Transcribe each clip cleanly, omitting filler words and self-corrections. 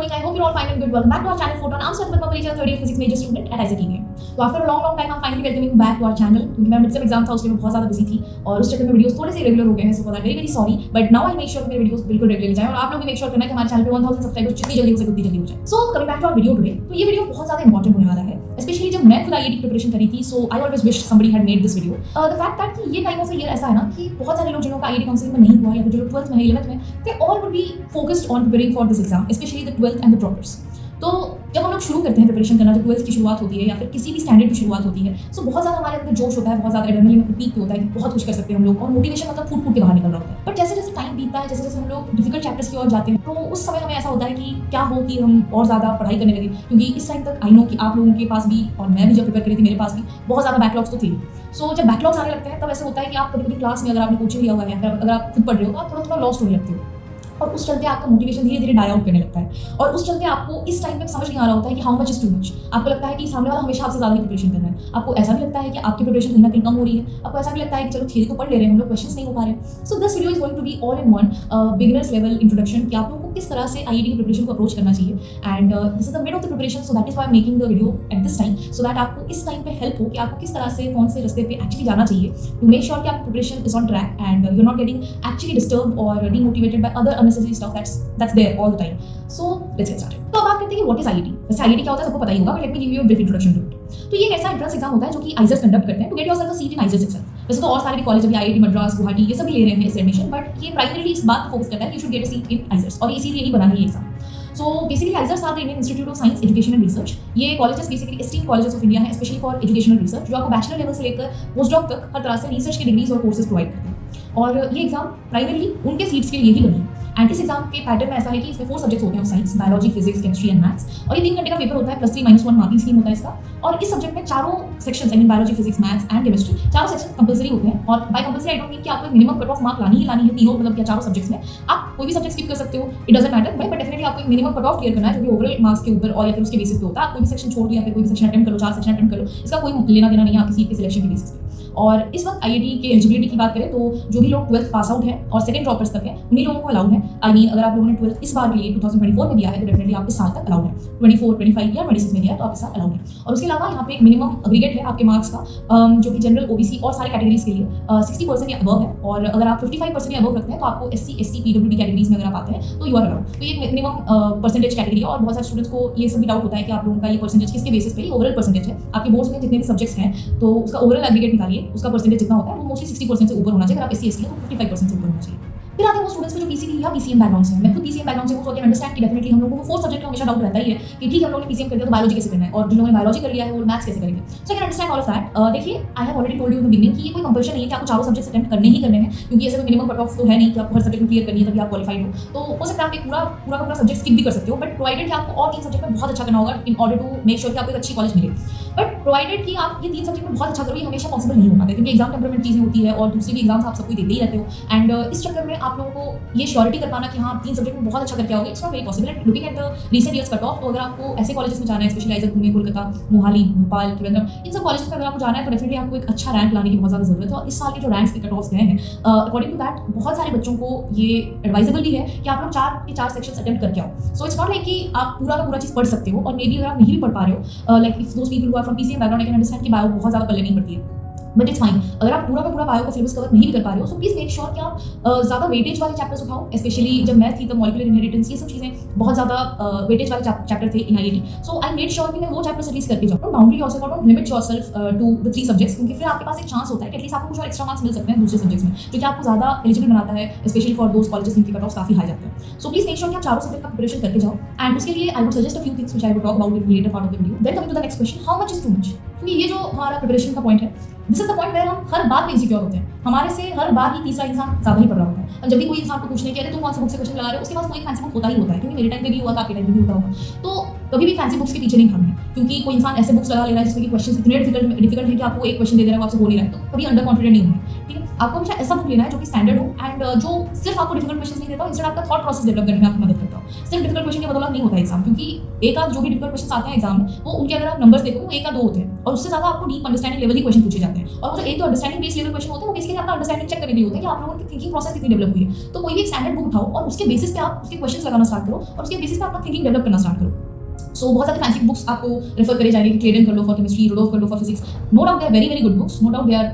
doing? I hope you're all fine and good. Welcome back to our channel Photon. I'm Swati Paparia, third year physics major student at IISER TBM. तो after a long time I'm finally welcoming you back to our channel क्योंकि मैं mid sem exam था उसके में बहुत ज़्यादा busy थी और उस चक्कर में वीडियोस थोड़े से रेगुलर हो गए हैं, so for that very sorry, but now I make sure मेरे वीडियोस बिल्कुल रेगुलरली जाएं और आप लोग भी मेक श्योर करना कि हमारे चैनल पे 1000 सब्सक्राइबर्स जितनी जल्दी हो सके उतनी जल्दी हो जाए। So coming back to our video today, तो ये वीडियो बहुत ज़्यादा इंपॉर्टेंट होने वाला है, स्पेशली जब मैं खुद आईआईटी प्रिपरेशन करी थी। So I always wish somebody had made this video. The fact that कि ये टाइम ऑफ द ईयर ऐसा है ना कि बहुत सारे लोग जिन्हों का आईआईटी काउंसलिंग में नहीं हुआ या फिर जो लोग 12th में 11th में, they all would be focused on preparing for this exam, specially the 12th and the droppers. तो जब हम लोग शुरू करते हैं प्रिपरेशन करना, जब 12th की शुरुआत होती है या फिर किसी भी स्टैंडर्ड की शुरुआत होती है, सो बहुत ज़्यादा हमारे अंदर जोश होता है, बहुत ज़्यादा एड्रेनलिन में पीक होता है कि बहुत कुछ कर सकते हैं हम लोग और मोटिवेशन मतलब फूट फूट के बाहर निकल रहा होता है। बट जैसे जैसे टाइम बीतता है, जैसे जैसे हम लोग डिफिकल्ट चैप्टर्स की ओर जाते हैं, तो उस समय हमें ऐसा होता है कि क्या हो कि हम और ज़्यादा पढ़ाई करने लगे, क्योंकि इस टाइम तक आई नो कि आप लोगों के पास भी और मैं भी जब प्रिपेयर करी थी मेरे पास भी बहुत ज़्यादा बैकलॉग्स तो थे। सो जब बैकलॉग्स आने लगते हैं तब ऐसा होता है कि आप कभी कभी क्लास में अगर आपने कोचिंग लिया हुआ है या अगर आप खुद पढ़ रहे हो तो आप थोड़ा थोड़ा लॉस्ट होने लगते हो और उस चलते आपका मोटिवेशन धीरे धीरे डाई आउट करने लगता है और उस चलते आपको इस टाइम पे समझ नहीं आ रहा होता है कि how much is too much. आपको लगता है कि सामने वाला हमेशा आपसे ज़्यादा प्रिपरेशन कर रहा है, आपको ऐसा भी लगता है कि आपकी प्रिपरेशन कहीं ना कहीं कम हो रही है, आपको ऐसा भी लगता है कि चलो थियरी तो पढ़ ले रहे हैं हम लोग, क्वेश्चंस नहीं हो पा रहे। So this video is going to be all in one beginners level introduction कि आप लोगों को किस तरह से आईआईटी की प्रिपरेशन को अप्रोच करना चाहिए, and this is the mid of the preparation, so that is why I am making the video at this time, so that आपको इस टाइम पे हेल्प हो कि आपको किस तरह से कौन से रास्ते पे एक्चुअली जाना चाहिए टू मेक श्योर कि आपकी preparation is on track and you are not getting actually disturb और demotivated by other unnecessary stuff that's there all the time. So let's get started. तो अब बात करते हैं कि what is IIT? वैसे IIT क्या होता है सबको पता ही होगा, but let me give you a brief introduction to it. तो ये एक ऐसा एंट्रेंस एग्जाम होता है जो कि आइजर्स कंडक्ट करते हैं to get yourself a seat in IISERs itself। वैसे तो और सारे भी कॉलेज अभी आईआईटी मद्रास, गुवाहाटी ये सभी ले रहे हैं इस एडमिशन, बट ये प्राइमरीली इस बात पर फोकस करता है कि you should get a seat in IISERs और इसीलिए ही बना है ये exam. So basically IISERs are the Indian Institute of Science Education and Research. ये colleges basically esteemed colleges of India है, स्पेशली फॉर एजुकेशनल रिसर्च, जो आपको बैचलर लेवल से लेकर पोस्ट डॉक तक हर तरह से रिसर्च की डिग्रीज और कोर्सेज प्रोवाइड करते हैं और ये एग्जाम प्राइमरीली उनके सीट्स के लिए ही बनी है। एंड इस एग्जाम के पैटर्न में ऐसा है कि इसमें 4 सब्जेक्ट्स होते हैं, science, biology, physics, chemistry and maths, और ये 3 घंटे का पेपर होता है, +3-1 मार्किंग स्कीम होता है इसका। और इस सब्जेक्ट में चारों sections I mean biology, physics, maths and chemistry, चारों सेक्शन कंपल्सरी होते हैं और by compulsory I don't mean कि आपको एक मिनिमम कट ऑफ मार्क लानी है तीनों मतलब क्या चारों सब्जेक्ट्स में। आप कोई भी सब्जेक्ट स्किप कर सकते हो, it doesn't matter, but definitely आपको एक मिनिमम कट ऑफ क्लियर करना है जो कि ओवरऑल मार्क्स के ऊपर और या फिर उसके बेसिस पे होता है। आप कोई भी सेक्शन छोड़ दो या फिर कोई भी सेक्शन अटेम्प्ट करो, 4 सेक्शन अटेम्प्ट करो, इसका कोई लेना देना नहीं है आपकी सीट के सिलेक्शन के बेसिस पे। और इस वक्त आईआईटी के एलिजिबिलिटी की बात करें तो जो भी लोग 12th पास आउट है और सेकंड ड्रॉपर्स तक है उन्हीं लोगों को अलाउड है। आई मीन अगर आप लोगों ने 12th इस बार के लिए 2024 में दिया है तो डेफिनेटली आप इस साल तक अलाउड है, 24, 25 या 26 में दिया है तो आप इस साल अलाउड है। और उसके अलावा यहाँ पे एक मिनिमम अग्रीगेट है आपके मार्क्स का जो कि जनरल, ओबीसी और सारे कैटेगरीज के लिए 60% या अबव है, और अगर आप 55% या अबव रखते हैं तो आपको SC, ST, PWD कैटेगरीज में अगर आप आते हैं तो यू आर अलाउड। तो ये मिनिमम परसेंटेज कैटेगरी है और बहुत सारे स्टूडेंट्स को ये सभी डाउट होता है कि आप लोगों का ये परसेंटेज किसके बेसिस पे, ओवरऑल परसेंटेज है आपके बोर्ड्स में जितने भी सब्जेक्ट्स हैं तो उसका ओवरऑल एग्रीगेट निकालिए, उसका परसेंटेज जितना होता है वो मोस्टली 60% से ऊपर होना चाहिए। अगर आप SC, ST हैं तो 55% से ऊपर होना चाहिए। फिर आते हैं वो स्टूडेंट्स में जो PCB या PCM बैकग्राउंड से हैं। मैं खुद PCM बैकग्राउंड से हूं, सो आई कैन अंडरस्टैंड कि डेफिनेटली हम लोगों को 4 सब्जेक्ट का हमेशा डाउट रहता ही है कि ठीक है हम लोगों ने PCM कर दिया तो बायोलॉजी कैसे करना है, और जिन लोगों ने बायोलॉजी कर लिया है वो मैथ्स कैसे करेंगे। So I can understand all of that. देखिए I have already told you in the beginning कि ये कोई कंपल्शन नहीं है कि आपको चारों सब्जेक्ट्स अटेम्प्ट करने ही करने हैं, क्योंकि ऐसे कोई मिनिमम कट ऑफ तो है नहीं कि आपको हर सब्जेक्ट में क्लियर करनी है तभी आप क्वालिफाइड हो। तो हो सकता है आप एक पूरा सब्जेक्ट स्किप भी कर सकते हो, बट प्रोवाइडेड कि आपको और 3 सब्जेक्ट में बहुत अच्छा करना होगा in order to make sure कि आपको एक अच्छी कॉलेज मिले। बट प्रोवाइडेड कि आप ये 3 सब्जेक्ट में बहुत अच्छा करो, ये हमेशा पॉसिबल नहीं हो पाता क्योंकि एग्जाम टेम्परमेंट चीज़ें होती है और दूसरी भी एग्जाम्स आप सब कोई देते ही रहते हो। एंड इस चक्कर में आप लोगों को ये श्योरिटी कर पाना कि हाँ आप 3 सब्जेक्ट में बहुत अच्छा करके आओगे, it's not very possible. And looking at the recent years cut off, तो अगर आपको ऐसे कॉलेजेस में जाना है, स्पेशली आइजर, पुणे, कोलकाता, मोहाली, भोपाल, त्रिवेंद्रम, इन सब कॉलेजेस में अगर आपको जाना है तो डेफिनेटली आपको एक अच्छा रैंक लाने की बहुत ज़्यादा जरूरत है। और इस साल के जो रैंक्स के कट ऑफ्स गए हैं अकॉर्डिंग टू दैट बहुत सारे बच्चों को ये एडवाइजेबल भी है कि आप लोग 4 के 4 सेक्शंस अटेम्प्ट करके आओ। सो इट्स नॉट लाइक कि आप पूरा का पूरा चीज़ पढ़ सकते हो, और मे बी अगर आप नहीं भी पढ़ पा रहे हो, like if those people who are from PCM background I can understand कि बायो बहुत ज़्यादा पढ़ने नहीं पड़ती है, बट इट्स फाइन। अगर आप पूरा का पूरा बायो का सिलेबस कवर नहीं भी कर पा रहे हो सो प्लीज मेक श्योर कि आप ज़्यादा वेटेज वाले चैप्टर्स उठाओ, स्पेशली जब मैथ थी तो मॉलिक्यूलर इनहेरिटेंस, ये सब चीज़ें बहुत ज़्यादा वेटेज वाले चैप्टर थे in IIT. So I made sure कि मैं वो चैप्टर्स एटलीस्ट करके जाऊँ। Boundary yourself, don't limit yourself to the 3 subjects, क्योंकि फिर आपके पास एक चांस होता है कि एटलीस्ट आपको कुछ और एक्स्ट्रा मार्क्स मिल सकते हैं दूसरे सब्जेक्ट्स में, जो कि आपको ज़्यादा एलिजिबल बनाता है, स्पेशली फॉर दोज कॉलेजेस जिनके कट ऑफ काफी हाई जाते हैं। सो प्लीज मेक श्योर कि आप चारों सब्जेक्ट का प्रिपरेशन करके जाओ, एंड उसके लिए I would suggest a few things which I would talk about in later part of the video. Then coming to the next question, how much is too much, क्योंकि ये जो हमारा preparation का point है, this is the point where हम हर बात में इनसिक्योर होते हैं। हमारे से हर बार ही तीसरा इंसान ज़्यादा ही पढ़ रहा होता है, और जब भी कोई इंसान को पूछने के अरे तुम कौन सा बुक से क्वेश्चन लगा रहे हो, उसके पास कोई फैंसी बुक होता ही होता है, क्योंकि मेरे टाइम पे भी हुआ था, आपके टाइम पे भी होता होगा। तो कभी भी फैंसी बुक्स के पीछे नहीं भागना है, क्योंकि कोई इंसान ऐसे बुक्स लगा ले रहा है जिसमें कि क्वेश्चन इतने डिफिकल्ट है कि आपको एक क्वेश्चन दे दे रहा है आपसे हो नहीं रहा है, तो कभी अंडर कॉन्फिडेंट नहीं होना है। ठीक है, आपको हमेशा ऐसा बुक लेना है जो कि स्टैंडर्ड हो एंड जो सिर्फ आपको डिफिकल्ट क्वेश्चन नहीं देता, इंस्टेड आपका थॉट प्रोसेस डेवलप करने में आपकी मदद करता हो। सिर्फ डिफिकल्ट क्वेश्चन की बदौलत नहीं होता है एग्जाम, क्योंकि एक आध जो भी डिफिकल्ट क्वेश्चन आते हैं एग्जाम में, वो उनके अगर आप नंबर्स देखो वो एक आध दो होते हैं, और उससे ज्यादा आपको डीप अंडरस्टैंडिंग लेवल के क्वेश्चन पूछे जाते हैं। और वो जो एक तो अंडरस्टैंडिंग बेस्ड लेवल क्वेश्चन होते हैं, वो बेसिकली आपका अंडरस्टैंडिंग चेक करने के लिए होते हैं कि आप लोगों की थिंकिंग प्रोसेस कितनी डेवलप हुई है। तो कोई भी एक स्टैंडर्ड बुक उठाओ और उसके बेसिस पे आप उसके क्वेश्चन लगाना स्टार्ट करो, और उसके बेसिस पे अपना थिंकिंग डेवलप करना स्टार्ट करो। सो बहुत सारे फैंसी बुक्स आपको रेफर करे जाएंगे, क्लेडन कर लो फॉर केमिस्ट्री, रुडोल्फ कर लो for physics. No doubt they are very very good books, no doubt they are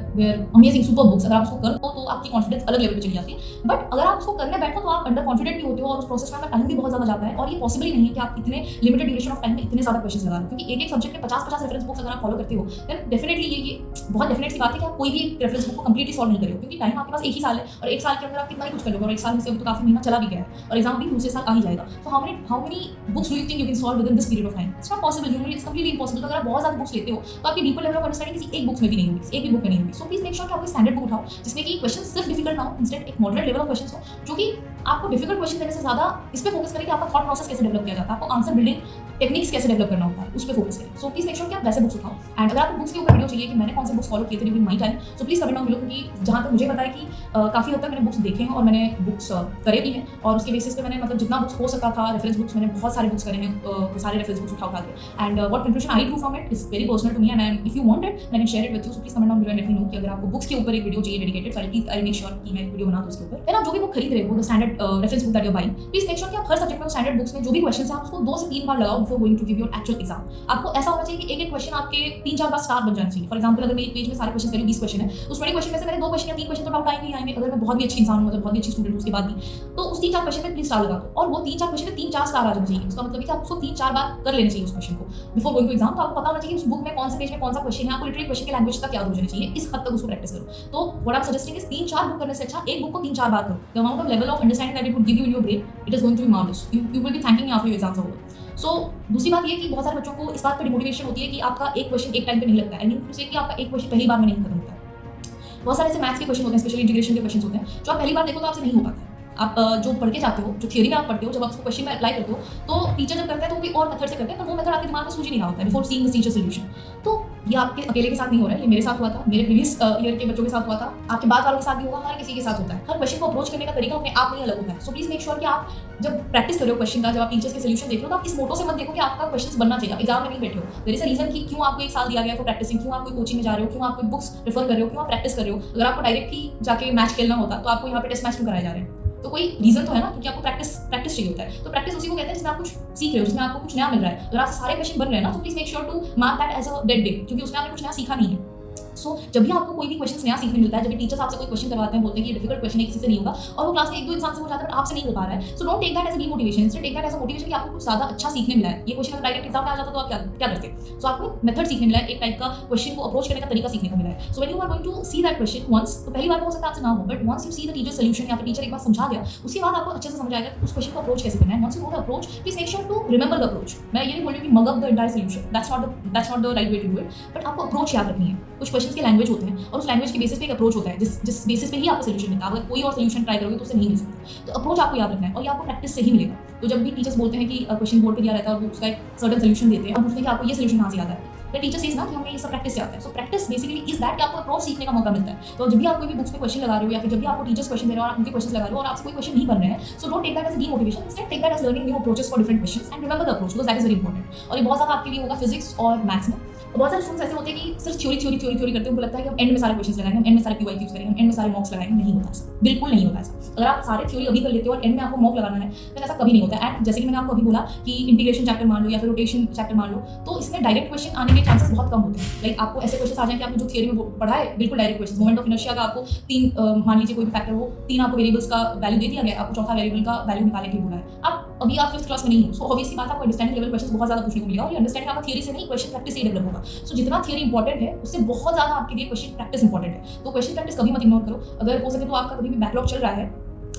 amazing super books. अगर आप उसको करो तो आपकी कॉन्फिडेंस अलग लेवल पे चली जाती है। बट अगर आप उसको करने बैठो तो आप अंडर कॉन्फिडेंट भी होते हो, और उस प्रोसेस में आपका टाइम भी बहुत ज्यादा जाता है, और ये पॉसिबल ही नहीं है कि आप इतने लिमिटेड ड्यूरेशन ऑफ टाइम में इतने ज्यादा क्वेश्चन लगा लो, क्योंकि एक एक सब्जेक्ट के 50-50 रेफरेंस बुक्स अगर आप फॉलो करते हो, देन डेफिनेटली ये बहुत डेफिनेट सी बात है कि आप कोई भी एक रेफरेंस बुक को कंप्लीटली सॉल्व नहीं करोगे, क्योंकि टाइम आपके पास एक ही साल है, और एक साल के अंदर आप कितना ही कुछ कर लोगे, और एक साल में से तो काफी महीना चला भी गया है, और एग्जाम भी दूसरे साल आ ही जाएगा। So how many books do you think you can solve with in this period of time? It's not possible, humanly it's completely impossible. तो अगर आप बहुत ज्यादा बुक्स लेते हो तो आपकी डीपर लेवल ऑफ अंडरस्टैंडिंग किसी एक बुक्स में भी नहीं होगी, एक भी बुक में नहीं होगी। सो प्लीज मेक श्योर कि आप कोई स्टैंडर्ड बुक उठाओ जिसमें कि क्वेश्चन सिर्फ डिफिकल्ट ना हो, इंस्टेड एक मॉडरेट लेवल ऑफ क्वेश्चन हो, जो कि आपको डिफिकल्ट क्वेश्चन देने से ज्यादा इस पे फोकस करें कि आपका थॉट प्रोसेस कैसे डेवलप किया जाता है, आपको आंसर बिल्डिंग टेक्निक्स कैसे डेवलप करना होता है, उस पे फोकस करें। सो प्लीज मेक श्योर कि आप वैसे बुक्स उठाओ। एंड अगर आपको बुक्स के ऊपर वीडियो चाहिए कि मैंने कौन से बुक्स फॉलो किए थे during my time, so please comment down below, क्योंकि जहां तक मुझे पता है कि काफी हद तक मैंने बुक्स देखे हैं और मैंने बुक्स करे भी हैं, और उसके बेसिस पे मैंने मतलब जितना बुक्स हो सका था रेफरेंस बुक्स, मैंने बहुत सारे बुक्स करे हैं, सारे रेफरेंस बुक्स उठा के। And what conclusion I drew from it is very personal to me, and if you want it I can share it with you. So please comment down below and let me know कि अगर आपको books के ऊपर एक video चाहिए dedicated, so I make sure कि मैं video बना दूं उसके ऊपर। फिर आप जो भी बुक खरीद रहे हो, the standard reference book that you buying, please make sure कि आप हर सब्जेक्ट में स्टैंडर्ड बुक्स में जो भी क्वेश्चन है आप उसको 2 से 3 बार लगाओ before going to give your actual exam. आपको ऐसा होना चाहिए कि एक एक क्वेश्चन आपके 3-4 बार स्टार बन जाना चाहिए। फॉर एग्जांपल अगर मैं एक पेज में सारे क्वेश्चन करूँ, 20 क्वेश्चन है, उस 20 क्वेश्चन में से मेरे 2 क्वेश्चन या 3 क्वेश्चन तो डाउट आएंगे ही आएंगे। अगर मैं बहुत भी अच्छी इंसान हूं, मतलब बहुत ही अच्छी स्टूडेंट हूं उसके बाद भी, तो उस 3-4 क्वेश्चन में प्लीज स्टार लगा दो, और वो 3-4 क्वेश्चन में 3-4 स्टार आ जाना चाहिए। उसका मतलब है कि आप उसको 3-4 बार कर लेना चाहिए उस क्वेश्चन को बिफोर गोइंग टू एग्जाम। तो आपको पता होना चाहिए उस बुक में कौन से पेज में कौन सा क्वेश्चन है, आपको लिटरली क्वेश्चन की लैंग्वेज तक याद हो जाना चाहिए। इस हद तक उसको प्रैक्टिस करो। तो what I am suggesting is 3-4 book करने से अच्छा एक बुक को 3-4 बार करो। The amount of level of understanding that it would give you in your brain, it is going to be marvellous. You will be thanking me after your exams over. So दूसरी बात ये कि बहुत सारे बच्चों को इस बात पर डिमोटिवेशन होती है कि आपका एक क्वेश्चन एक टाइम पे नहीं लगता है, आई मीन टू से कि आपका एक क्वेश्चन पहली बार में नहीं खत्म होता है। बहुत सारे ऐसे मैथ्स के क्वेश्चन होते हैं, स्पेशली इंटीग्रेशन के क्वेश्चन होते हैं, जो आप पहली बार देखो तो आपसे नहीं हो पाता है। आप जो पढ़ के जाते हो, जो थ्योरी में आप पढ़ते हो, जब आप उसको क्वेश्चन में अप्लाई करते हो, तो टीचर जब करता है तो वो भी और मेथड से करते हैं, पर वो मेथड आपके दिमाग में सूझ ही नहीं रहा होता है before seeing the teacher solution. तो ये आपके अकेले के साथ नहीं हो रहा है, ये मेरे साथ हुआ था, मेरे प्रीवियस ईयर के बच्चों के साथ हुआ था, आपके बाद वालों के साथ भी होगा, हर किसी के साथ होता है। हर क्वेश्चन को अप्रोच करने का तरीका अपने आप में अलग होता है। सो प्लीज मेक श्योर कि आप जब प्रैक्टिस कर रहे हो क्वेश्चन का, जब आप टीचर्स के सॉल्यूशन देख रहे हो, तो आप इस मोटो से मत देखो कि आपका क्वेश्चन बनना चाहिए, एग्जाम में नहीं बैठे हो। देयर इज अ रीजन कि क्यों आपको एक साल दिया गया फॉर प्रैक्टिसिंग, क्यों आप कोई कोचिंग में जा रहे हो, क्यों आप कोई बुक्स रेफर कर रहे हो, क्यों आप प्रैक्टिस कर रहे हो। अगर आपको डायरेक्टली जाके मैच खेलना होता तो आपको यहाँ पे टेस्ट मैच क्यों कराए जा रहे हैं? तो कोई रीजन तो है ना, क्योंकि आपको प्रैक्टिस चाहिए होता है। तो प्रैक्टिस उसी को कहते हैं जिसमें आप कुछ सीख रहे हो, जिसमें आपको कुछ नया मिल रहा है। अगर आपसे सारे क्वेश्चन बन रहे हैं ना, तो please make sure to mark that as a dead day, क्योंकि उसमें आपने कुछ नया सीखा नहीं है। सो जब भी आपको कोई भी क्वेश्चन नया सीखने मिलता है, जब भी टीचर्स आपसे कोई क्वेश्चन करवाते हैं, बोलते हैं कि ये डिफिकल्ट क्वेश्चन है, किसी से नहीं होगा, और वो क्लास में 1-2 इंसान से हो जाता है बट आपसे नहीं हो पा रहा है, so don't take that as a demotivation, instead take that as a motivation कि आपको कुछ ज्यादा अच्छा सीखने मिला है। ये क्वेश्चन अगर डायरेक्ट एग्जाम में आ जाता तो आप क्या करते? सो आपको मेथड सीखने मिला है, एक टाइप का क्वेश्चन को अप्रोच करने का तरीका सीखने को मिला है। So when you are going to see that question once, तो पहली बार हो सकता है आपसे ना हो, but once you see the teacher solution या फिर टीचर एक बार समझा दिया, उसके बाद आपको अच्छे से समझ आएगा उस क्वेश्चन को अप्रोच कैसे करना है। Once you know the approach, please make sure to remember the approach. मैं ये नहीं बोल रही कि mug up the entire solution, that's not the right way to do it, but आपको अप्रोच याद रखनी है। कुछ क्वेश्चंस की लैंग्वेज होते हैं, और उस लैंग्वेज के बेसिस पे एक अप्रोच होता है, जिस बेसिस पे ही आपको सॉल्यूशन मिलता है। अगर कोई और सॉल्यूशन ट्राई करोगे तो उससे नहीं मिल सकता। तो अप्रोच आपको याद रखना है, और ये आपको प्रैक्टिस से ही मिलेगा। तो जब भी टीचर्स बोलते हैं कि क्वेश्चन बोर्ड पे दिया रहता है और वो उसका एक सर्टेन सॉल्यूशन देते हैं और पूछते हैं कि आपको ये सॉल्यूशन कहाँ से आता है, तो टीचर सेज ना कि हमें ये सब प्रैक्टिस से आता है। So practice basically is that कि आपको अप्रोच सीखने का मौका मिलता है। तो जब भी आप कोई भी बुक्स पे क्वेश्चन लगा रहे हो, या फिर जब भी आपको टीचर्स क्वेश्चन दे रहे हो और आप उनके क्वेश्चन लगा रहे हो और आपसे कोई क्वेश्चन नहीं बन रहे हैं, so don't take that as a demotivation, instead take that as learning new approaches for different questions and remember the approach, because that is very important. और ये बहुत ज्यादा आपके लिए होगा फिजिक्स और मैथ्स में। बहुत सारे स्टूडेंट्स ऐसे होते हैं कि सिर्फ थ्योरी करते हैं, उनको लगता है कि हम एंड में सारे क्वेश्चंस लगाएंगे, हम एंड में सारे क्यूआईक्यूज करेंगे, हम एंड में सारे मॉक्स लगाएंगे। नहीं होता ऐसा, बिल्कुल नहीं होता ऐसा। अगर आप सारे थ्योरी अभी कर लेते हो और एंड में आपको मॉक लगाना है, तो ऐसा कभी नहीं होता। एंड जैसे कि मैंने आपको अभी बोला कि इंटीग्रेशन चैप्टर मान लो या फिर रोटेशन चैप्टर मान लो, तो इसमें डायरेक्ट क्वेश्चन आने के चांसेस बहुत कम होते हैं। लाइक आपको ऐसे क्वेश्चन आ जाए कि आपने जो थ्योरी में पढ़ा है बिल्कुल direct question, moment of inertia का आपको 3 मान लीजिए कोई भी फैक्टर हो, 3 आपको वेरिएबल्स का वैल्यू दे दिया गया, आपको चौथा वेरिएबल का वैल्यू निकालने के लिए बोला है। अब अभी आप 5th क्लास में नहीं हो, सो ऑब्वियसली बात आपको अंडरस्टैंडिंग लेवल क्वेश्चन बहुत ज्यादा पूछने को मिलेगा, और ये अंडरस्टैंडिंग आपका थ्योरी से नहीं, क्वेश्चन प्रैक्टिस से ही डेवलप होगा। सो जितना थ्योरी इंपॉर्टेंट है, उससे बहुत ज्यादा आपके लिए क्वेश्चन प्रैक्टिस इंपॉर्टेंट है। तो क्वेश्चन प्रैक्टिस कभी मत इग्नोर करो। अगर हो सके तो आपका कभी भी बैकलॉग चल रहा है,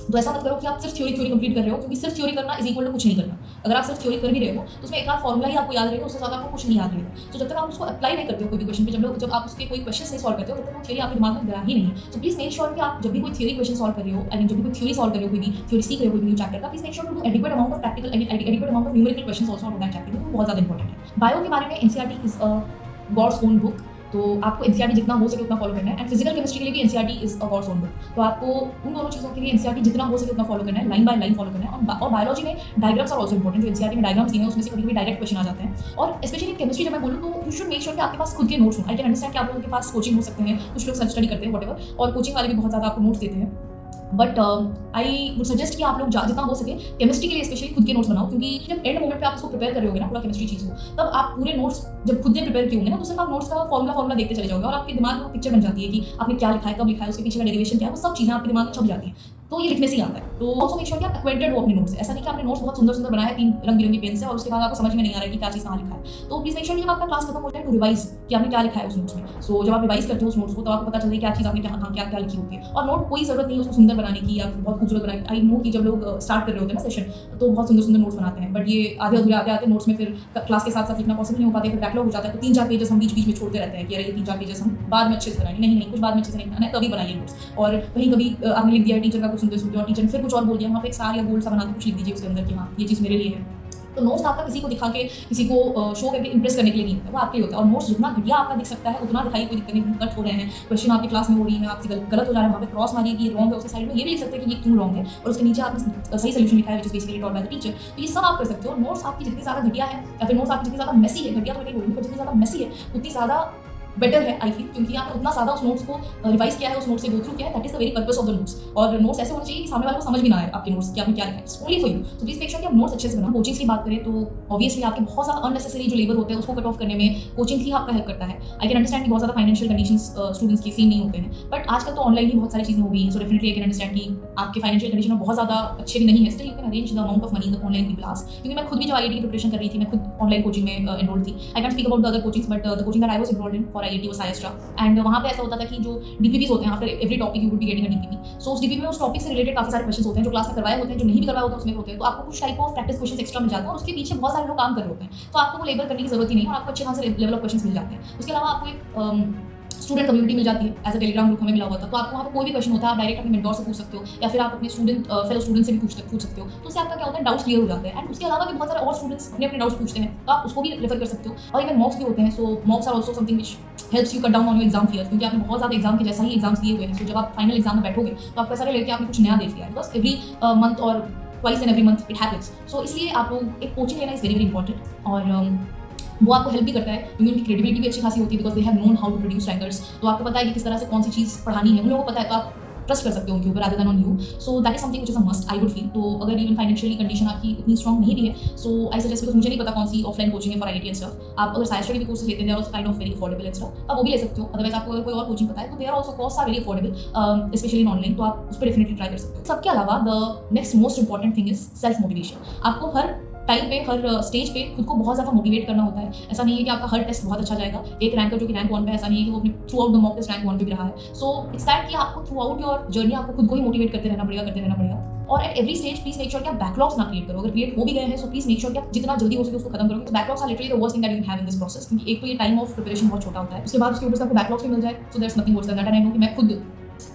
तो ऐसा मत करो कि आप सिर्फ थ्योरी कंप्लीट कर रहे हो, क्योंकि सिर्फ थ्योरी करना इज इक्वल टू कुछ नहीं करना। अगर आप सिर्फ थ्योरी कर भी रहे हो तो उसमें एक आध फॉर्मूला ही आपको याद रहेगा, उससे ज्यादा आपको कुछ नहीं याद रहेगा। तो जब तक आप उसको अप्लाई नहीं करते हो कोई भी क्वेश्चन पे, जब आप उसके कोई क्वेश्चन नहीं सॉल्व करते हो, तब तक वो थ्योरी आपके दिमाग में गया ही नहीं है। सो प्लीज मेक श्योर कि आप जब भी कोई थ्योरी क्वेश्चन सॉल्व कर रहे हो, आई मीन जब भी कोई थ्योरी सॉल्व कर रहे हो, कोई भी थ्योरी सीख रहे हो, कोई न्यू चैप्टर का, please make sure to do adequate amount of practical adequate amount of numerical questions also on that chapter, वो बहुत ज्यादा इंपॉर्टेंट है। बायो के बारे में NCERT is a God's own book. तो आपको एनसीईआरटी जितना हो सके उतना फॉलो करना है। एंड फिजिकल केमिस्ट्री के लिए भी NCERT is a course on book, तो आपको उन दोनों चीज़ों के लिए एनसीईआरटी जितना हो सके उतना फॉलो करना है, लाइन बाय लाइन फॉलो करना है। और बायोलॉजी में डायग्राम्स आर ऑल्सो इंपॉर्टेंट। जो एनसीईआरटी में डायग्राम्स दिए हैं उसमें से कभी डायरेक्ट क्वेश्चन आ जाते हैं। और स्पेशली केमिस्ट्री जब मैं बोलूँ तो यू शुड मेक श्योर कि आपके पास खुद के नोट्स हो। आई कैन अंडरस्टैंड कि आप लोगों के पास कोचिंग हो सकते हैं, कुछ लोग सेल्फ स्टडी करते हैं व्हाटएवर, और कोचिंग वाले भी बहुत ज़्यादा आपको नोट्स देते हैं। बट आई वुड सजेस्ट कि आप लोग जितना हो सके केमिस्ट्री के लिए स्पेशली खुद के नोट्स बनाओ, क्योंकि जब एंड मोमेंट पे आप उसको प्रिपेयर कर रहे होगे ना पूरा केमिस्ट्री चीज़ को, तब आप पूरे नोट्स जब खुद ने प्रिपेयर किए होंगे ना, तो सिर्फ आप नोट्स का फॉर्मुला देखते चले जाओगे और आपके दिमाग में पिक्चर बन जाती है कि आपने क्या लिखा है, कब लिखा है, उसके पीछे का डेरिवेशन क्या है, वो सब चीज़ें आपके दिमाग में छप जाती हैं। तो ये लिखने से ही आता है। तो ऑल्सो मेक श्योर कि आप एक्वेंटेड हो अपने नोट्स से। ऐसा नहीं कि आपने नोट्स बहुत सुंदर सुंदर बनाया है 3 रंग बिरंगे पेन से और उसके बाद आपको समझ में नहीं आ रहा है कि क्या चीज़ कहाँ लिखा है। तो प्लीज मेक श्योर कि जब आपका क्लास खत्म हो जाए तो रिवाइज कि आपने क्या लिखा है उस नोट्स में। सो जब आप रिवाइज करते हो उस नोट्स को, तो आपको पता चलता है क्या चीज़ आपने कहाँ क्या लिखी होती है। और नोट कोई जरूरत नहीं है उसको सुंदर बनाने की या बहुत खूबसूरत बनाने की। आई नो कि जब लोग स्टार्ट कर रहे होते हैं ना सेशन, तो बहुत सुंदर सुंदर नोट्स बनाते हैं, बट ये आधे अधूरे आते नोट्स में फिर क्लास के साथ साथ लिखना पॉसिबल नहीं हो पाता, फिर बैकलॉग हो जाता है। तो 3-4 पेजेस हम बीच में छोड़ते रहते हैं कि अरे ये 3-4 पेजेस हम बाद में अच्छे से बनाएंगे। नहीं, कुछ बाद में अच्छे से नहीं बनाना है, तभी बनाइए नोट्स। और वहीं कभी आपने लिख दिया टीचर का कुछ सुनते और टीचर ने फिर कुछ और बोल दिया, वहाँ पे एक सार या गोल सा बना के कुछ लिख दीजिए उसके अंदर कि हाँ ये चीज़ मेरे लिए है। तो नोट्स आपका किसी को दिखा के, किसी को शो करके इंप्रेस करने के लिए नहीं होता है, वो आपके लिए होता है। और नोट्स जितना घटिया आपका दिख सकता है उतना दिखाई, कोई दिक्कत नहीं, कट हो रहे हैं, क्वेश्चन आपकी क्लास में हो रही है, आपसे गलत हो जा रहा है, वहाँ पे क्रॉस मारिए कि ये रॉन्ग है, उसके साइड में ये भी लिख सकते हैं कि ये क्यों रॉन्ग है, और उसके नीचे आपने सही सोल्यूशन लिखा है which is basically taught by the teacher. तो ये सब आप कर सकते हो। नोट्स आपकी जितनी ज़्यादा घटिया है या फिर नोट्स आपकी जितनी ज़्यादा मेसी है, घटिया तो नहीं बोलूँगी, पर जितनी ज़्यादा मेसी है उतनी ज़्यादा बेटर है आई फील, क्योंकि आपने उतना ज़्यादा उस नोट्स को रिवाइज किया है, उस नोट्स से गो थ्रू किया है। That is the very purpose of the notes. और नोट्स ऐसे होने चाहिए कि सामने वाले को समझ भी ना आए आपके नोट्स कि आपने क्या लिखा है, ओनली फॉर यू। तो प्लीज मेक श्योर कि आप नोट्स अच्छे से बनाओ। कोचिंग की बात करें तो ऑब्वियसली आपके बहुत सारा अननेसेसरी जो लेबर होते हैं उसको कट ऑफ करने में कोचिंग ही आपका हेल्प करता है। आई कैन अंडरस्टैंड कि बहुत ज़्यादा फाइनेंशियल कंडीशंस स्टूडेंट्स की सेम नहीं होते हैं, बट आजकल तो ऑनलाइन ही बहुत सारी चीज़ें हो गई हैं। So definitely I can understand कि आपके फाइनेंशियल कंडीशन बहुत ज़्यादा अच्छे भी नहीं है, still you can arrange the amount of money the online की क्लास। क्योंकि मैं खुद भी जब आईआईटी की प्रिपरेशन कर रही थी, मैं खुद ऑनलाइन कोचिंग में एनरोल्ड थी। I can speak about the other coachings, but the coaching that I was enrolled in for IIT was सायस्ट्रा। एंड वहाँ पे ऐसा होता था कि जो डीपीपीस होते हैं, after every topic you would be getting a DPP. So उस डीपीपी में उस टॉपिक से रिलेटेड काफी सारे क्वेश्चंस होते हैं जो क्लास में करवाए होते हैं, जो नहीं भी करवाए होते हैं उसमें होते हैं। तो आपको कुछ type of practice questions extra मिल जाते हैं और उसके पीछे बहुत सारे लोग काम कर रहे होते हैं। तो आपको वो लेबर करने की जरूरत ही नहीं है और आपको अच्छे खासे लेवल ऑफ क्वेश्चंस मिल जाते हैं। उसके अलावा आपको एक स्टूडेंट कम्युनिटी मिल जाती है, एज अ टेलीग्राम ग्रुप हमें मिला हुआ था। तो आपको वहाँ पे कोई भी क्वेश्चन होता है आप डायरेक्ट अपने मेंटोर से पूछ सकते हो, या फिर आप अपने फेलो स्टूडेंट से भी पूछ सकते हो। तो उससे आपका क्या होता है, डाउट्स क्लियर हो जाते हैं। एंड उसके अलावा भी बहुत सारे और स्टूडेंट्स अपने डाउट्स पूछते हैं, तो आप उसको भी रेफर कर सकते हो। और इवन मॉक्स भी होते हैं। So mocks are also something which helps you cut down on your exam fear, क्योंकि आपने बहुत ज़्यादा एग्जाम के जैसा ही एग्जाम्स दिए हुए हैं। सो जब आप फाइनल एग्जाम में बैठोगे तो आपको ऐसा लगेगा कि आपने कुछ नया देख लिया है। बस एवरी मंथ और twice in every month it happens. So इसलिए आप लोग एक कोचिंग लेना इज वेरी वेरी इंपॉर्टेंट। और वो आपको हेल्प भी करता है क्योंकि उनकी क्रेडिबिलिटी भी अच्छी खासी होती है, because they have known how to produce rankers. तो आपको पता है कि किस तरह से कौन सी चीज़ पढ़ानी है, उन लोगों को पता है, तो आप ट्रस्ट कर सकते हो उनके ऊपर rather than on you. So that is something which is a must, I would feel. तो अगर इवन फाइनेंशियली कंडीशन आपकी उतनी स्ट्रॉन्ग नहीं भी है, सो आई सजेस्ट, बिकॉज मुझे नहीं पता कौन सी ऑफलाइन कोचिंग है फॉर आईआईटी एंड स्टफ। आप अगर साइंस स्टडी के कोर्सेज लेते हैं, are kind of very affordable and stuff, आप वो भी ले सकते हो। अदरवाइज आपको अगर कोई और कोचिंग पता है तो they are also cost are very affordable, specially in online, तो आप उस पर डेफिनेटली ट्राई कर सकते हो। सबके अलावा the next most important thing is self motivation. आपको हर टाइम पे, हर स्टेज पे खुद को बहुत ज़्यादा मोटिवेट करना होता है। ऐसा नहीं है कि आपका हर टेस्ट बहुत अच्छा जाएगा। एक रैंकर जो कि रैंक 1 पे, ऐसा नहीं है कि वो अपने throughout the mock test rank 1 पे भी रहा है। सो इट्स दैट कि आपको थ्रू आउट योर जर्नी आपको खुद को ही मोटिवेट करते रहना पड़ेगा। और at every stage please make sure कि आप बैकलॉग्स ना क्रिएट करो। अगर क्रिएट हो भी गए हैं सो प्लीज मेक श्योर कि आप जितना जल्दी हो सके उसको खत्म करोगे। तो backlogs are literally the worst thing that you can have in this process, क्योंकि एक तो ये टाइम ऑफ प्रिपरेशन बहुत छोटा होता है, उसके बाद उसके ऊपर से आपको बैकलॉग्स भी मिल जाए, so there is nothing worse than that. And I know कि मैं खुद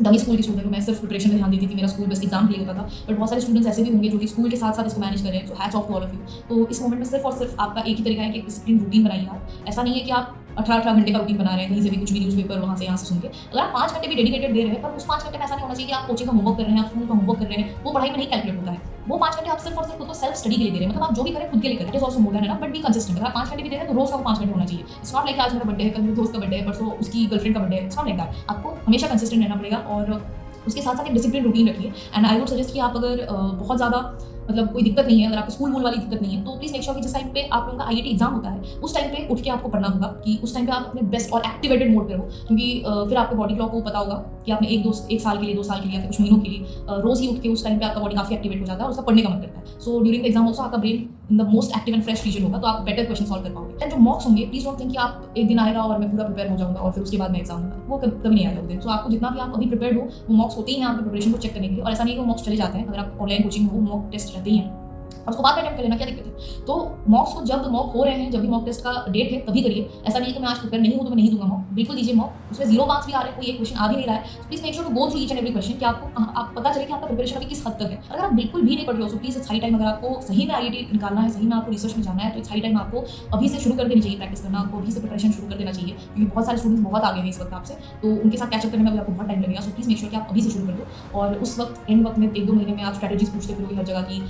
डमी स्कूल की स्टूडेंट हूँ, मैं सिर्फ प्रिपरेशन में ध्यान देती थी, मेरा स्कूल बस एग्जाम के लिए होता था। बट बहुत सारे स्टूडेंट्स ऐसे भी होंगे जो कि स्कूल के साथ साथ इसको मैनेज कर रहे हैं। So hats off to all of you. तो इस मोमेंट में सिर्फ और सिर्फ आपका एक ही तरीका है कि डिसिप्लिन रूटीन बनाइए आप। ऐसा नहीं है कि आप 18 घंटे का रूटीन बना रहे हैं, कहीं से भी कुछ भी न्यूज़पेपर वहाँ से यहाँ से सुन के। अगर आप 5 घंटे भी डेडिकेटेड दे रहे हैं, पर उस 5 घंटे में ऐसा नहीं होना चाहिए कि आप कोचिंग का होमवर्क कर रहे हैं, आप स्कूल का होमवर्क कर रहे हैं, वो पढ़ाई में नहीं कैलकुलेट होता है। वो 5 घंटे आप सिर्फ और सिर्फ खुद को सेल्फ स्टडी के लिए दे रहे हैं, मतलब आप जो भी करें खुद के लिए करें। It is also more than enough, but be consistent. अगर आप 5 घंटे भी दे रहे हैं तो रोज का वो 5 घंटे होना चाहिए। इट्स नॉट लाइक आज मेरा बर्थडे है, कल मेरे दोस्त का बर्थडे है, परसों उसकी गर्लफ्रेंड का बर्थडे है। It's not like that. आपको हमेशा कंसिस्टेंट रहना पड़ेगा और उसके साथ साथ एक डिसिप्लिन रूटीन रखिए। एंड आई वुड सजेस्ट कि आप अगर बहुत ज़्यादा मतलब कोई दिक्कत नहीं है, अगर आपको स्कूल वूल वाली दिक्कत नहीं है, तो प्लीज मेक श्योर कि जिस टाइम पे आप लोगों का आईआईटी एग्जाम होता है उस टाइम पे उठ के आपको पढ़ना होगा, कि उस टाइम पे आप अपने बेस्ट और एक्टिवेटेड मोड पे हो। क्योंकि फिर आपके बॉडी क्लॉक को पता होगा कि आपने एक साल के लिए, 2 साल के लिए या फिर कुछ महीनों के लिए रोज ही उठ के उस टाइम पे आपका बॉडी काफी एक्टिवेट हो जाता है और उसका पढ़ने का मन करता है। So during the exam also आपका brain in the most active and fresh region होगा, तो आप बेटर क्वेश्चन सॉल्व कर पाओगे। एंड जो मॉक्स होंगे, प्लीज डोंट थिंक कि आप एक दिन आएगा और मैं पूरा प्रिपेयर हो जाऊंगा और फिर उसके बाद मैं एग्जाम होगा, वो कभी नहीं आएगा उधर। तो आपको जितना भी आप अभी प्रिपेयर हो, वो मॉक्स होते ही हैं आपके प्रिपरेशन को चेक करने के लिए। और ऐसा नहीं है कि वो मॉक्स चले जाते हैं, अगर आप ऑनलाइन कोचिंग हो मॉक टेस्ट रहते ही हैं। और उसको बाद में अटेम्प्ट कर लेना, क्या दिक्कत है। तो मॉक्स को जब मॉक हो रहे हैं, जब भी मॉक टेस्ट का डेट है तभी करिए। ऐसा नहीं है कि मैं आज प्रिपेयर नहीं हूँ तो मैं नहीं दूंगा मॉक, बिल्कुल दीजिए मॉक। उसमें 0 मार्क्स भी आ रहे हैं, कोई एक क्वेश्चन आ भी नहीं रहा है, please make sure to go through each and every question कि आपको आप पता चले कि आपका प्रिपरेशन अभी किस हद तक है। अगर आप बिल्कुल भी नहीं पढ़ रहे हो तो प्लीज इट्स हाई टाइम, अगर आपको सही में आईआईटी निकालना है, सही में आपको रिसर्च में जाना है, तो इट्स हाई टाइम आपको अभी से शुरू कर देनी चाहिए प्रैक्टिस करना, आपको अभी से प्रिपरेशन शुरू कर देना चाहिए, क्योंकि बहुत सारे स्टूडेंट्स बहुत आगे हैं इस वक्त आपसे, तो उनके साथ कैचअप करने में भी आपको बहुत टाइम लगेगा। सो प्लीज मेक श्योर कि आप अभी से शुरू कर दो, और उस वक्त एंड वक्त में 1-2 महीने में आप स्ट्रैटेजीज पूछते फिरोगे हर जगह की,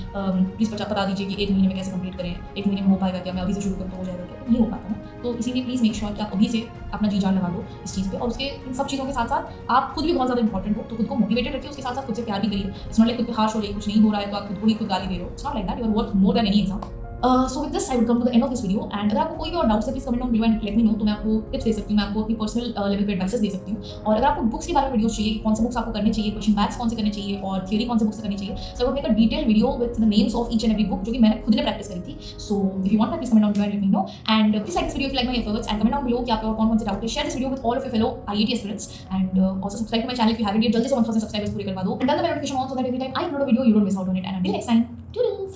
प्लीज बता दीजिए कि 1 महीने में कैसे कंप्लीट करें, 1 महीने में हो पाएगा क्या, मैं अभी से शुरू करूँ तो हो जाएगा क्या, नहीं हो पाता ना। तो इसीलिए प्लीज मेक श्योर कि आप अभी से अपना जी जान लगा दो इस चीज़ पे, और उसके इन सब चीज़ों के साथ साथ आप खुद भी बहुत ज़्यादा इंपॉर्टेंट हो, तो खुद को मोटिवेटेड रखिए, उसके साथ साथ खुद से प्यार भी करिए। इट्स नॉट लाइक खुद पे हार्श हो रही, कुछ नहीं हो रहा है तो आप खुद को ही खुद गाली दे रहे हो, it's not like that, you are worth more than any exam. So with this I would come to the end of this video, and अगर आपको कोई भी और डाउट्स है please comment on below and let me know, तो मैं आपको tips दे सकती हूँ, मैं आपको अपनी पर्सनल लेवल पे एडवाइसेस दे सकती हूँ। और अगर आपको बुक्स के बारे में वीडियोस चाहिए कि कौन से बुक्स आपको करने चाहिए, क्वेश्चन बैंक्स कौन से करने चाहिए और थियरी कौन से बुक्स करनी चाहिए, so I would make a detail video with the names of each and every book जो कि मैंने खुद ने प्रैक्टिस करी थी। So if you want that please comment on below and let me know, and please like this video if you like my efforts, and comment on below कि आपके और कौन-कौन से डाउट है। Share this video with all of your fellow IIT aspirants, and also subscribe to my channel if you haven't yet, जल्दी से 1000 subscribers पूरे करवा दो, and turn the bell notification on so that every time I upload a video you don't miss out on it, and until next time, toodles.